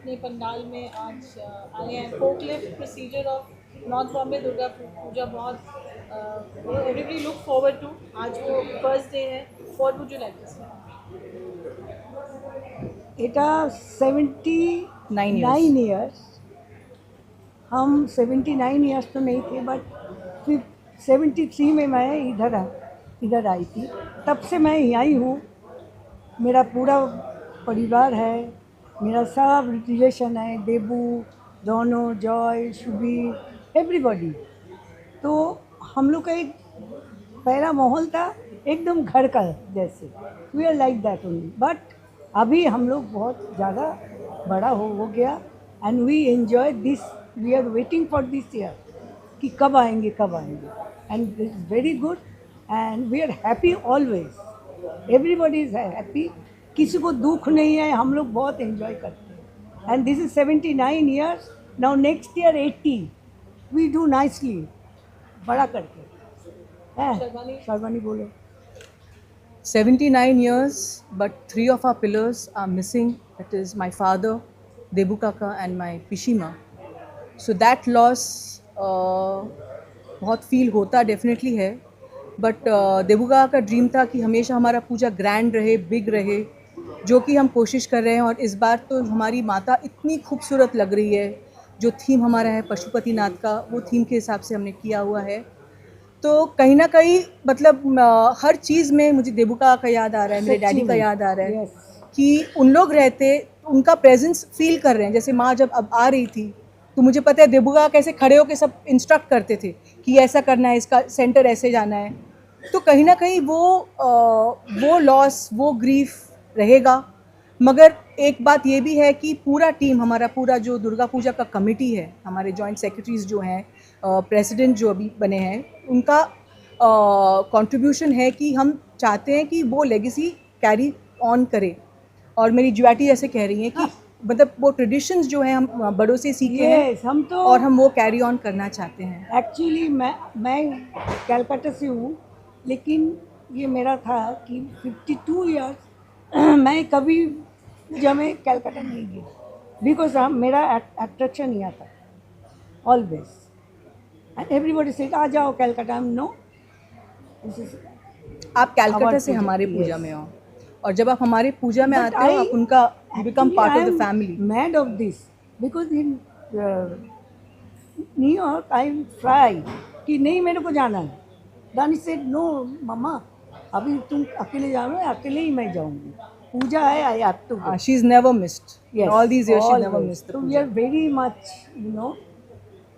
अपने पंडाल में आज आए हैं। Forklift procedure of North Bombay Durga Puja बहुत एवरीबडी लुक फॉरवर्ड टू। आज वो फर्स्ट डे है। What would you like to say? এটা 79 years. ईयर्स। हम 79 ईयर्स तो नहीं थे, बट फिर 73 में मैं इधर आई थी। तब से मैं यहीं हूँ। मेरा पूरा परिवार है, मेरा सब रिलेशन है, देबू, दोनों, जॉय, शुभी, एवरीबॉडी। तो हम लोग का एक पहला माहौल था एकदम घर का जैसे। We are like that only. But अभी हम लोग बहुत ज़्यादा बड़ा हो गया, and we enjoy this. We are waiting for this year कि कब आएंगे कब आएंगे, and it's very good, and we are happy always. Everybody is happy, किसी को दुख नहीं है। हम लोग बहुत एंजॉय करते हैं, and this is 79 years. Now next year 80 we do nicely, बड़ा करके है। शर्वानी बोलो। 79 years, but 3 of our pillars are missing. That is my father, Debu Kaka, and my Pishima. So that loss बहुत फील होता definitely है। But देबू काका का dream था कि हमेशा हमारा पूजा ग्रैंड रहे, बिग रहे, जो कि हम कोशिश कर रहे हैं। और इस बार तो हमारी माता इतनी खूबसूरत लग रही है। जो थीम हमारा है पशुपतिनाथ का, वो थीम के हिसाब से हमने किया हुआ है। तो कहीं ना कहीं मतलब हर चीज़ में मुझे देबू का याद आ रहा है, मेरे डैडी का याद आ रहा है। कि उन लोग रहते, उनका प्रेजेंस फील कर रहे हैं। जैसे माँ जब अब आ रही थी तो मुझे पता है देबू का कैसे खड़े होकर सब इंस्ट्रक्ट करते थे कि ऐसा करना है, इसका सेंटर ऐसे जाना है। तो कहीं ना कहीं वो लॉस, वो ग्रीफ रहेगा। मगर एक बात ये भी है कि पूरा टीम, हमारा पूरा जो दुर्गा पूजा का कमेटी है, हमारे जॉइंट सेक्रेटरीज जो हैं, प्रेसिडेंट जो अभी बने हैं, उनका कंट्रीब्यूशन है कि हम चाहते हैं कि वो लेगेसी कैरी ऑन करें। और मेरी ज्वाटी जैसे कह रही हैं कि मतलब वो ट्रेडिशंस जो हैं हम बड़ों से सीखे हैं, हम तो और हम वो कैरी ऑन करना चाहते हैं। एक्चुअली मैं कलकत्ता से हूँ, लेकिन ये मेरा था कि 52 ईयर्स मैं कभी पूजा में कलकत्ता नहीं गई, बिकॉज मेरा अट्रैक्शन यहाँ था ऑलवेज, एंड एवरीबॉडी से आ जाओ कलकत्ता। नो, आप कलकत्ता से हमारे पूजा में आओ, और जब आप हमारे पूजा में आते हो, आप उनका become part of the family. Mad of this, because in New York I try कि नहीं मेरे को जाना है। दानी सेड नो मम्मा, अभी तुम अकेले जा रहे हो, अकेले ही मैं जाऊंगी। पूजा है, I have to go. She is never missed all these years, she never missed the So we puja. are very much,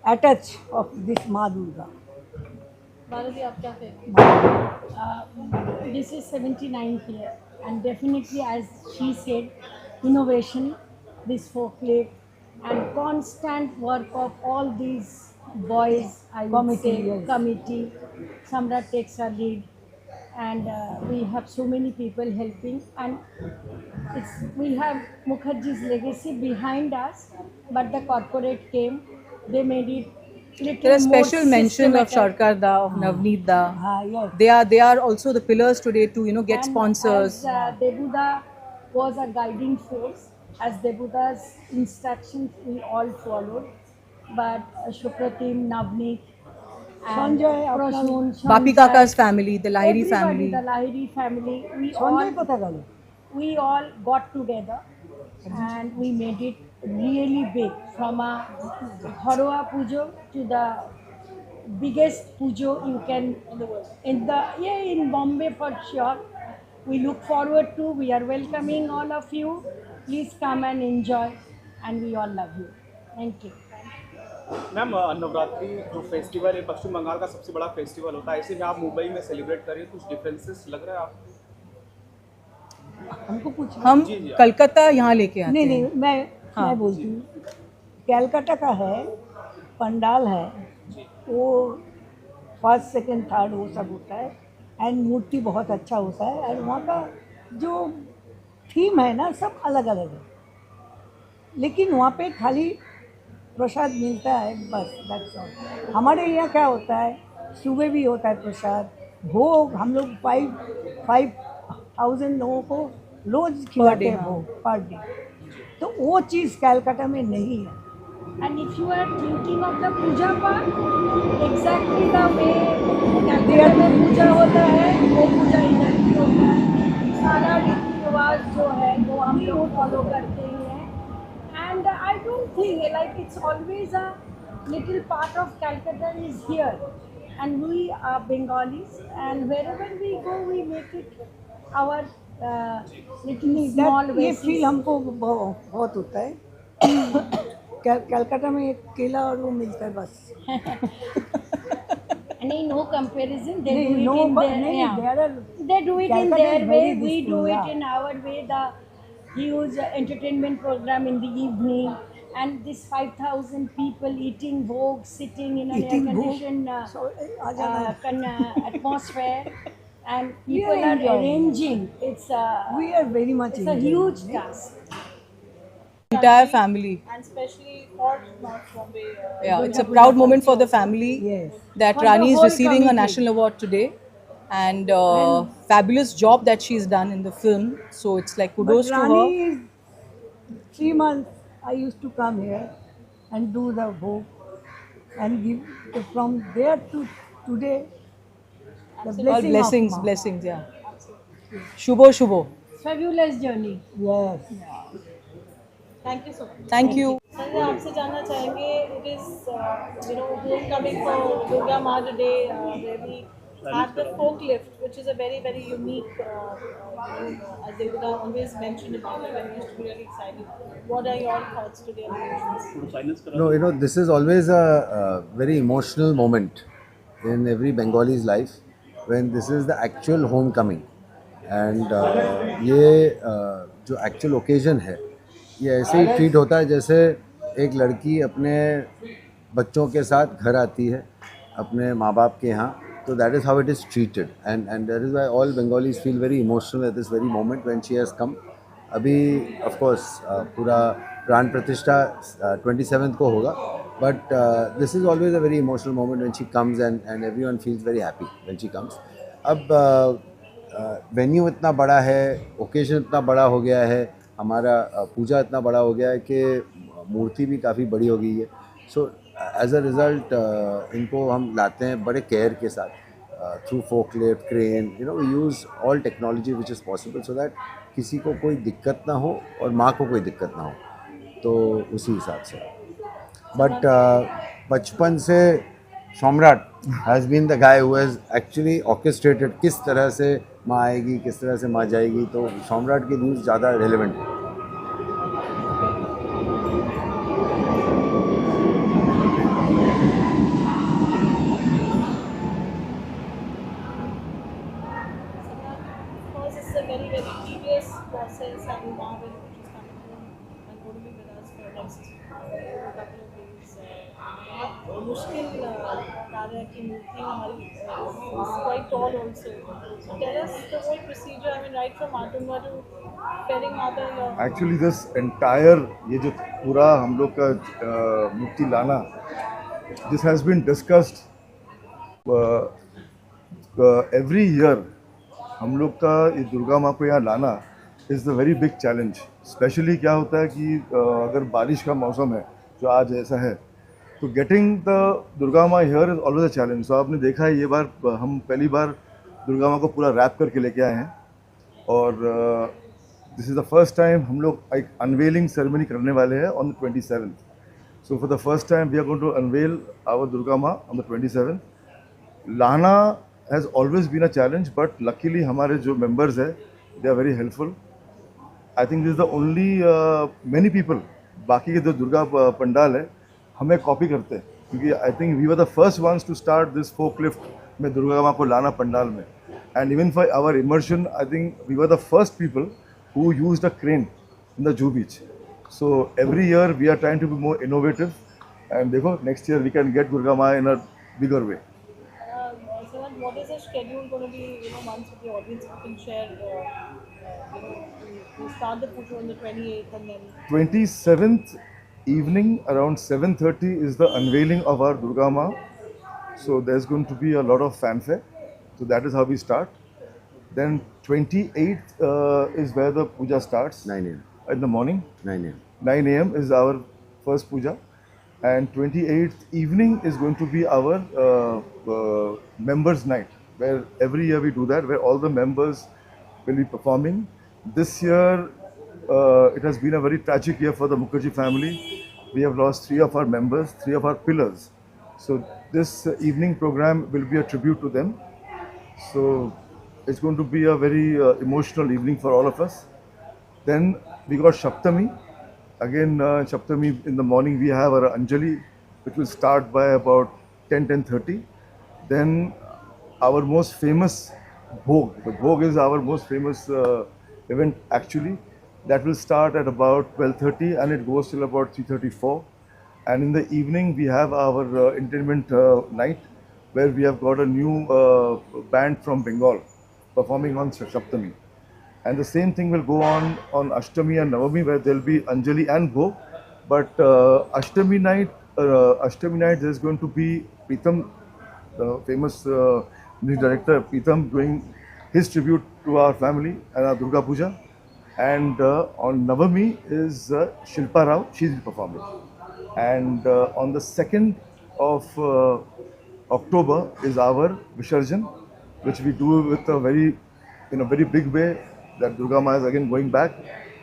attached of this माँ दुर्गा। भारती, आप क्या कहेंगे? This is 79th year, and definitely, as she said, innovation, this folklore, and constant work of all these boys, I would Committee, say, yes. committee. Samrat takes a lead, and we have so many people helping, and we have Mukherjee's legacy behind us, but the corporate came, they made it little There are more special mention of systematic. Sharkar Da, of Navneet Da. yes. They are also the pillars today to get And sponsors. As Debuda was a guiding force, as Debuda's instructions we all followed, but Shukratim, Navneet, and Sanjay, Prasun, Bapi Kaka's family, the Lahiri family. the Lahiri family, Sanjay কোথা গেল? we all got together and we made it really big, from a Gharoa Pujo to the biggest pujo you can in Bombay for sure. We look forward to. We are welcoming all of you. Please come and enjoy, and we all love you. Thank you. Ma'am, Navratri जो festival है पश्चिम बंगाल का सबसे बड़ा festival होता है, ऐसे में आप मुंबई में सेलिब्रेट करें, कुछ डिफरेंसेस लग रहा है आपको? हमको कुछ हम जी, जी। कलकत्ता यहाँ लेके आते नहीं हैं। नहीं, मैं बोलती हूँ, कलकत्ता का है, पंडाल है, वो फर्स्ट सेकंड थर्ड वो सब होता है, एंड मूर्ति बहुत अच्छा होता है, और वहाँ का जो थीम है ना, सब अलग अलग है। लेकिन वहाँ पे खाली प्रसाद मिलता है, बस, दैट्स ऑल। हमारे यहाँ क्या होता है, सुबह भी होता है प्रसाद, भोग हम लोग 5,000 लोगों को रोज खिलाते हैं, भोग पर डे। तो वो चीज़ कलकत्ता में नहीं है. And if you are thinking of the puja part, exactly the way Calcutta में पूजा होता है वो पूजा इधर भी होता है. सारा रीति रिवाज जो है वो हम लोग फॉलो करते हैं. And I don't think like it's always a little part of Calcutta is here. And we are Bengalis, and wherever we go, we make it our little small ये ways. फील हमको बहुत होता है. कलकत्ता में एक केला और वो मिलता है बस. नहीं, no comparison. They नहीं, do it no, in their नहीं, yeah. there are- They do it in Calcutta their is way. very We do peaceful, it yeah. in our way. The huge entertainment program in the evening, and this 5,000 people eating bhog, sitting in an Eating bhog. air-conditioned So, आ जाना. atmosphere, and We people are are enjoying. arranging. It's We are very much it's a enjoying huge it. task. Entire family. And especially for North Bombay. Yeah, it's a proud moment for the family Yes. that For the Rani is whole receiving a committee. national award today, and fabulous job that she's done in the film. So it's like kudos But to Rani her. is 3 months. I used to come here and do the bhog and give from there to today. The blessing All blessings, of Ma. blessings, yeah. Shubho, Shubho. Fabulous journey. Yes. Thank you so much. Thank you. Sanjay आपसे जानना चाहेंगे it is home coming for Durga Ma today where we have the folk lift which is a very unique as Devika always mentioned about it when we used to be really excited. What are your thoughts today on this? No, this is always a very emotional moment in every Bengali's life when this is the actual homecoming. And ये जो actual occasion है ये ऐसे ही treat होता है जैसे एक लड़की अपने बच्चों के साथ घर आती है अपने माँ बाप के यहाँ. तो that is how it is treated and that is why all Bengalis feel very emotional at this very moment when she has come. अभी ऑफ कोर्स पूरा प्राण प्रतिष्ठा 27th को होगा, but this is always a very emotional moment when she comes and everyone feels very happy when she comes. अब venue इतना बड़ा है, ओकेजन इतना बड़ा हो गया है, हमारा पूजा इतना बड़ा हो गया है कि मूर्ति भी काफ़ी बड़ी हो गई है. सो एज अ रिज़ल्ट इनको हम लाते हैं बड़े केयर के साथ through forklift, crane, we use all technology which is possible so that किसी को कोई दिक्कत ना हो और माँ को कोई दिक्कत ना हो. तो उसी हिसाब से बट बचपन से Samrat has been the guy who has actually orchestrated किस तरह से माँ आएगी, किस तरह से माँ जाएगी. तो सम्राट की न्यूज़ ज़्यादा रेलेवेंट है. Of course, it's a very tedious process, and now when it is coming home and going to be with us for next couple of days, बहुत मुश्किल कार्य है कि मूर्ति हमारी is quite tall also. So tell us the whole procedure. I mean, right from Matunga to Pering Mata. Actually this entire ये जो पूरा हम लोग का मूर्ति लाना, this has been discussed every year. हम लोग का ये दुर्गा माँ को यहाँ लाना is the very big challenge. Specially क्या होता है कि अगर बारिश का मौसम है जो आज ऐसा है, तो गेटिंग द दुर्गा माँ here is always a challenge. तो आपने देखा है ये बार हम पहली बार दुर्गा माँ को पूरा रैप करके लेके आए हैं, और this is the first time हम लोग एक अनवेलिंग सेरेमनी करने वाले हैं on the 27th. So for the first time we are going to unveil our Durga माँ ऑन द 27th. लाना has always been a challenge, but luckily हमारे जो मेंबर्स है they are very helpful. I think this is the only many people, बाकी के जो दुर्गा पंडाल है हमें कॉपी करते हैं, क्योंकि I think we were the first ones to start this forklift में दुर्गा माँ को लाना पंडाल में. And even for our immersion I think we were the first people who used a crane in the Juhu beach. So every year we are trying to be more innovative, and देखो next year we can get Durga माँ in a bigger way. What is the schedule going to be? Once with the audience, you can share. We start the puja on the 28th, and then 27th evening around 7:30 is the unveiling of our Durga Ma. So there's going to be a lot of fanfare. So that is how we start. Then 28th is where the puja starts 9 a.m. in the morning. 9 a.m. 9 a.m. is our first puja, and 28th evening is going to be our members' night, where every year we do that, where all the members will be performing. This year, it has been a very tragic year for the Mukherjee family. We have lost 3 of our members, 3 of our pillars. So this evening program will be a tribute to them. So it's going to be a very emotional evening for all of us. Then we got Shaptami. Again, Shaptami in the morning we have our Anjali, which will start by about 10:30. Then our most famous Bhog. The Bhog is our most famous event actually. That will start at about 12:30 and it goes till about 3:34. And in the evening we have our entertainment night, where we have got a new band from Bengal performing on Shaptami. And the same thing will go on Ashtami and Navami, where there will be Anjali and Bhog. But Ashtami night there is going to be Pritam, the famous music director Pritam, doing his tribute to our family and our Durga Puja. And on Navami is Shilpa Rao, she is performing. And on the 2nd of October is our Visarjan, which we do with a very, in a very big way, that Durga Ma is again going back,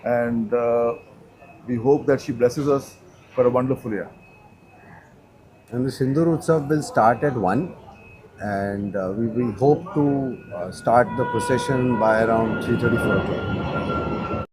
and we hope that she blesses us for a wonderful year. And the Sindur Utsav will start at 1, and we hope to start the procession by around 3:34 o'clock.